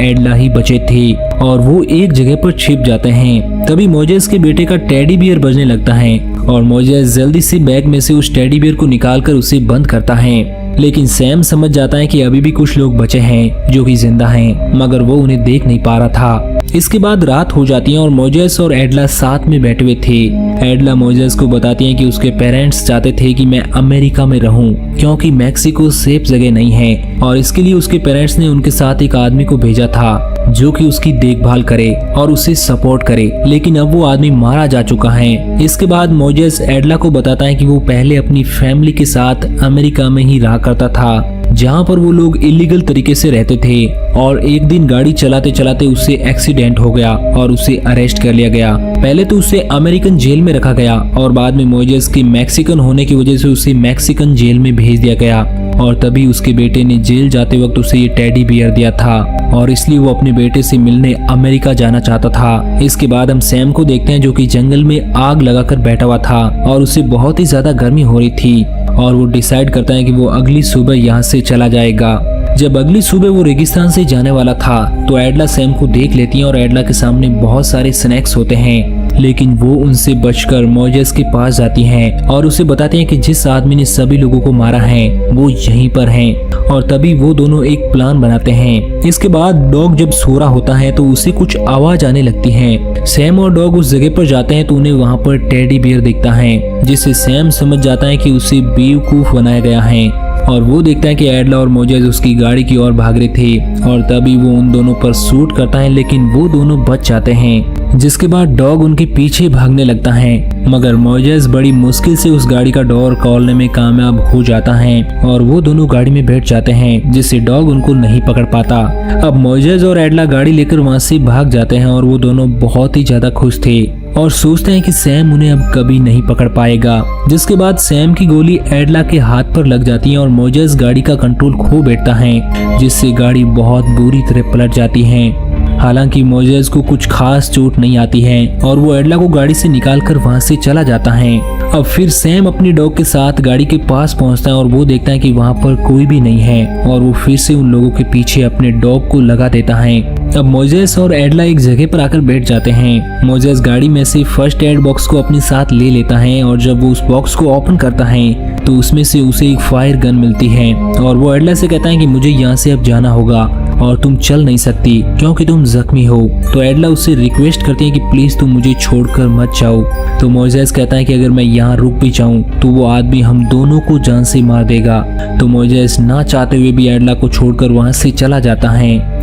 एडला ही बचे थे और वो एक जगह पर छिप जाते हैं। तभी मोजेस के बेटे का टेडी बियर बजने लगता है और मोजेस जल्दी से बैग में से उस टेडी बियर को निकालकर उसे बंद करता है। लेकिन सैम समझ जाता है कि अभी भी कुछ लोग बचे हैं जो कि जिंदा हैं, मगर वो उन्हें देख नहीं पा रहा था। इसके बाद रात हो जाती है और मोजेस और एडला साथ में बैठे हुए थे। एडला मोजेस को बताती है कि उसके पेरेंट्स चाहते थे कि मैं अमेरिका में रहूं क्योंकि मैक्सिको सेफ जगह नहीं है और इसके लिए उसके पेरेंट्स ने उनके साथ एक आदमी को भेजा था जो कि उसकी देखभाल करे और उसे सपोर्ट करे, लेकिन अब वो आदमी मारा जा चुका है। इसके बाद मोजेस एडला को बताता है कि वो पहले अपनी फैमिली के साथ अमेरिका में ही रहा करता था जहाँ पर वो लोग इलीगल तरीके से रहते थे और एक दिन गाड़ी चलाते चलाते उससे एक्सीडेंट हो गया और उसे अरेस्ट कर लिया गया। पहले तो उसे अमेरिकन जेल में रखा गया और बाद में मोजेस की मैक्सिकन होने की वजह से उसे मैक्सिकन जेल में भेज दिया गया और तभी उसके बेटे ने जेल जाते वक्त उसे ये टेडी बियर दिया था और इसलिए वो अपने बेटे से मिलने अमेरिका जाना चाहता था। इसके बाद हम सैम को देखते हैं जो कि जंगल में आग लगाकर बैठा हुआ था और उसे बहुत ही ज्यादा गर्मी हो रही थी और वो डिसाइड करता है कि वो अगली सुबह यहाँ से चला जाएगा। जब अगली सुबह वो रेगिस्तान से जाने वाला था तो एडला सैम को देख लेती है और एडला के सामने बहुत सारे स्नैक्स होते हैं, लेकिन वो उनसे बचकर मोजेस के पास जाती हैं और उसे बताते हैं कि जिस आदमी ने सभी लोगों को मारा है वो यहीं पर है और तभी वो दोनों एक प्लान बनाते हैं। इसके बाद डॉग जब सो रहा होता है तो उसे कुछ आवाज आने लगती है। सैम और डॉग उस जगह पर जाते हैं तो उन्हें वहाँ पर टेडी बियर दिखता है जिससे सैम समझ जाता है कि उसे बेवकूफ बनाया गया है और वो देखता है कि एडला और मोजेस उसकी गाड़ी की ओर भाग रहे थे और तभी वो उन दोनों पर शूट करता है, लेकिन वो दोनों बच जाते हैं। जिसके बाद डॉग उनके पीछे भागने लगता है, मगर मोजेस बड़ी मुश्किल से उस गाड़ी का डोर खोलने में कामयाब हो जाता है और वो दोनों गाड़ी में बैठ जाते हैं जिससे डॉग उनको नहीं पकड़ पाता। अब मोजेस और एडला गाड़ी लेकर वहाँ से भाग जाते हैं और वो दोनों बहुत ही ज्यादा खुश थे और सोचते हैं कि सैम उन्हें अब कभी नहीं पकड़ पाएगा। जिसके बाद सैम की गोली एडला के हाथ पर लग जाती है और मोजेस गाड़ी का कंट्रोल खो बैठता है जिससे गाड़ी बहुत बुरी तरह पलट जाती है। हालांकि मोजेस को कुछ खास चोट नहीं आती है और वो एडला को गाड़ी से निकालकर वहां से चला जाता है। अब फिर सैम अपनी डॉग के साथ गाड़ी के पास पहुंचता है और वो देखता है कि वहां पर कोई भी नहीं है और वो फिर से उन लोगों के पीछे अपने डॉग को लगा देता है। अब मोजेस और एडला एक जगह पर आकर बैठ जाते हैं। मोजेस गाड़ी में से फर्स्ट एड बॉक्स को अपने साथ ले लेता है और जब वो उस बॉक्स को ओपन करता है तो उसमें से उसे एक फायर गन मिलती है और वो एडला से कहता है कि मुझे यहाँ से अब जाना होगा और तुम चल नहीं सकती क्योंकि तुम जख्मी हो। तो एडला उससे रिक्वेस्ट करती है कि प्लीज तुम मुझे छोड़कर मत जाओ। तो मोजेस कहता है कि अगर मैं यहाँ रुक भी जाऊं तो वो आदमी हम दोनों को जान से मार देगा। तो मोजेस ना चाहते हुए भी एडला को छोड़कर वहां से चला जाता है।